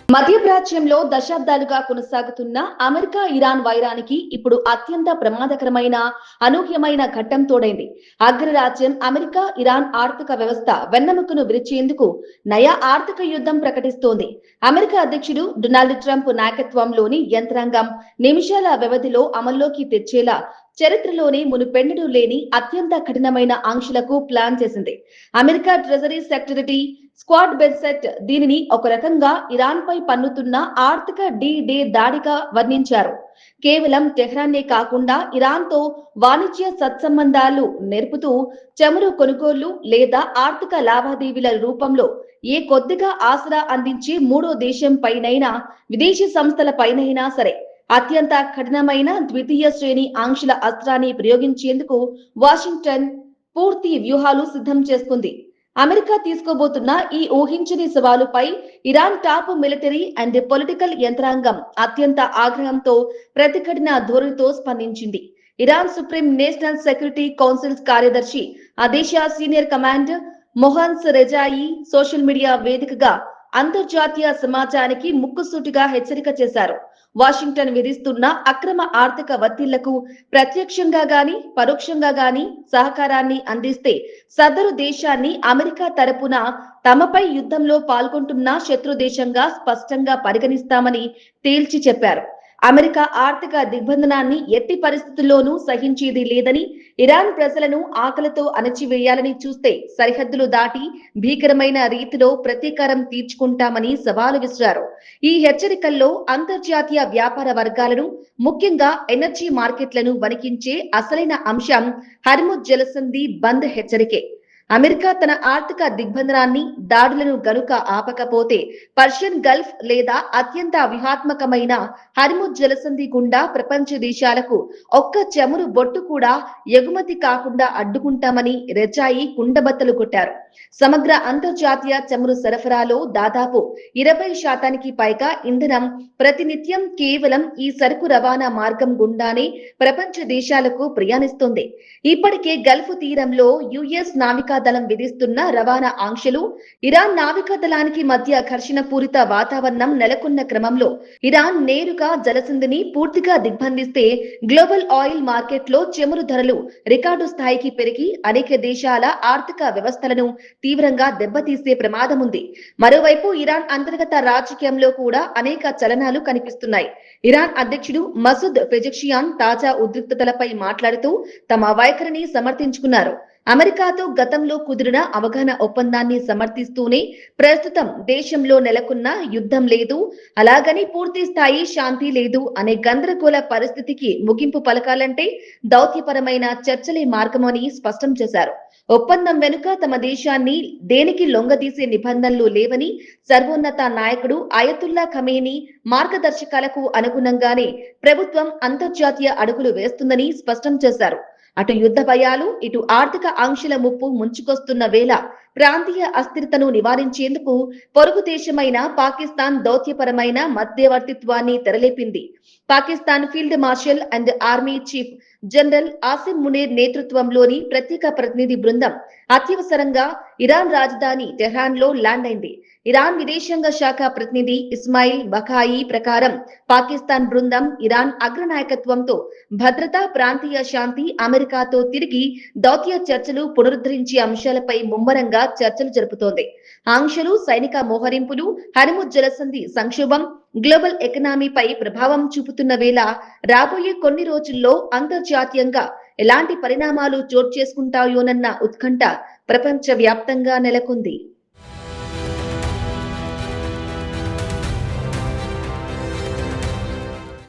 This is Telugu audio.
మధ్యప్రాచ్యంలో దశాబ్దాలుగా కొనసాగుతున్న అమెరికా ఇరాన్ వైరానికి ఇప్పుడు అత్యంత ప్రమాదకరమైన అనూహ్యమైన ఘట్టం తోడైంది. అగ్రరాజ్యం అమెరికా ఇరాన్ ఆర్థిక వ్యవస్థ వెన్నెముకను విరిచేందుకు నయా ఆర్థిక యుద్ధం ప్రకటిస్తోంది. అమెరికా అధ్యక్షుడు డొనాల్డ్ ట్రంప్ నాయకత్వంలోని యంత్రాంగం నిమిషాల వ్యవధిలో అమల్లోకి తెచ్చేలా చరిత్రలోనే మునుపెన్నడూ లేని అత్యంత కఠినమైన ఆంక్షలకు ప్లాన్ చేసింది. అమెరికా ట్రెజరీ సెక్రటరీ స్క్వాడ్ బెన్సెట్ దీనిని ఒక రకంగా ఇరాన్ పై పన్నుతున్న ఆర్థిక డే దాడిగా వర్ణించారు. కేవలం టెహ్రాన్నే కాకుండా ఇరాన్ తో వాణిజ్య సత్సంబంధాలు నేర్పుతూ చమురు కొనుగోళ్లు లేదా ఆర్థిక లావాదేవీల రూపంలో ఏ కొద్దిగా ఆసరా అందించే మూడో దేశం పైనైనా విదేశీ సంస్థల పైనైనా సరే అత్యంత కఠినమైన ద్వితీయ శ్రేణి ఆంక్షల అస్త్రాన్ని ప్రయోగించేందుకు వాషింగ్టన్ పూర్తి వ్యూహాలు సిద్ధం చేసుకుంది. అమెరికా తీసుకోబోతున్న ఈ ఊహించని సవాలుపై Iran top military and political యంత్రాంగం అత్యంత ఆగ్రహంతో ప్రతిఘటన ధోరణితో స్పందించింది. Iran supreme national security council కార్యదర్శి ఆ దేశ senior commander Mohsen Rezaei social media వేదికగా అంతర్జాతీయ సమాజానికి ముక్కుసూటిగా హెచ్చరిక చేశారు. వాషింగ్టన్ విధిస్తున్న అక్రమ ఆర్థిక ఒత్తిళ్లకు ప్రత్యక్షంగా గాని పరోక్షంగా గాని సహకారాన్ని అందిస్తే సదరు దేశాన్ని అమెరికా తరపున తమపై యుద్ధంలో పాల్గొంటున్న శత్రు దేశంగా స్పష్టంగా పరిగణిస్తామని తేల్చి చెప్పారు. అమెరికా ఆర్థిక దిగ్బంధనాన్ని ఎట్టి పరిస్థితుల్లోనూ సహించేది లేదని, ఇరాన్ ప్రజలను ఆకలితో అణచివేయాలని చూస్తే సరిహద్దులు దాటి భీకరమైన రీతిలో ప్రతీకారం తీర్చుకుంటామని సవాలు విసిరారు. ఈ హెచ్చరికల్లో అంతర్జాతీయ వ్యాపార వర్గాలను, ముఖ్యంగా ఎనర్జీ మార్కెట్లను వణికించే అసలైన అంశం హర్ముజ్ జలసంధి బంద్ హెచ్చరికే. అమెరికా తన ఆర్థిక దిగ్బంధనాన్ని దాడులను గనుక ఆపకపోతే పర్షియన్ గల్ఫ్ లేదా అత్యంత వ్యూహాత్మకమైన హర్ముజ్ జలసంధి గుండా ప్రపంచ దేశాలకు ఒక్క చమురు బొట్టు కూడా ఎగుమతి కాకుండా అడ్డుకుంటామని రెజాయి కుండబద్దలు కొట్టారు. సమగ్ర అంతర్జాతీయ చమురు సరఫరాలో దాదాపు 20% పైగా ఇంధనం ప్రతినిత్యం కేవలం ఈ సరుకు రవాణా మార్గం గుండానే ప్రపంచ దేశాలకు ప్రయాణిస్తుంది. ఇప్పటికే గల్ఫ్ తీరంలో యుఎస్ నావికాదళం విధిస్తున్న రవాణా ఆంక్షలు, ఇరాన్ నావికాదళానికి మధ్య ఘర్షణ పూరిత వాతావరణం నెలకొన్న క్రమంలో ఇరాన్ నేరుగా జలసంధిని పూర్తిగా దిగ్బంధిస్తే గ్లోబల్ ఆయిల్ మార్కెట్లో చమురు ధరలు రికార్డు స్థాయికి పెరిగి అనేక దేశాల ఆర్థిక వ్యవస్థలను తీవ్రంగా దెబ్బతీసే ప్రమాదం ఉంది. మరోవైపు ఇరాన్ అంతర్గత రాజకీయంలో కూడా అనేక చలనాలు కనిపిస్తున్నాయి. ఇరాన్ అధ్యక్షుడు మసూద్ పెజెక్షియాన్ తాజా ఉద్రిక్తతలపై మాట్లాడుతూ తమ వైఖరిని సమర్థించుకున్నారు. అమెరికాతో గతంలో కుదిరిన అవగాహన ఒప్పందాన్ని సమర్థిస్తూనే ప్రస్తుతం దేశంలో నెలకొన్న యుద్ధం లేదు, అలాగని పూర్తి స్థాయి శాంతి లేదు అనే గందరగోళ పరిస్థితికి ముగింపు పలకాలంటే దౌత్యపరమైన చర్చలే మార్గమని స్పష్టం చేశారు. ఒప్పందం వెనుక తమ దేశాన్ని దేనికి లొంగదీసే నిబంధనలు లేవని, సర్వోన్నత నాయకుడు అయతుల్లా ఖమేనీ మార్గదర్శకాలకు అనుగుణంగానే ప్రభుత్వం అంతర్జాతీయ అడుగులు వేస్తుందని స్పష్టం చేశారు. అటు యుద్ధ భయాలు, ఇటు ఆర్థిక ఆంక్షల ముప్పు ముంచుకొస్తున్న వేళ ప్రాంతీయ అస్థిరతను నివారించేందుకు పొరుగు దేశమైన పాకిస్తాన్ దౌత్యపరమైన మధ్యవర్తిత్వాన్ని తెరలేపింది. Pakistan field marshal and army chief general Asim Munir నేతృత్వంలోని ప్రత్యేక ప్రతినిధి బృందం అత్యవసరంగా ఇరాన్ రాజధాని టెహ్రాన్ లో ల్యాండ్ అయింది. ఇరాన్ విదేశాంగ శాఖ ప్రతినిధి ఇస్మాయిల్ బఖాయి ప్రకారం పాకిస్తాన్ బృందం ఇరాన్ అగ్రనాయకత్వంతో భద్రత, ప్రాంతీయ శాంతి, అమెరికాతో తిరిగి దౌత్య చర్చలు పునరుద్ధరించే అంశాలపై ముమ్మరంగా చర్చలు జరుపుతోంది. ఆంక్షలు, సైనిక మోహరింపులు, హర్ముజ్ జలసంధి సంక్షోభం గ్లోబల్ ఎకనామీపై ప్రభావం చూపుతున్న వేళ రాబోయే కొన్ని రోజుల్లో అంతర్జాతీయంగా ఎలాంటి పరిణామాలు చోటు చేసుకుంటాయోనన్న ఉత్కంఠ ప్రపంచ వ్యాప్తంగా నెలకొంది.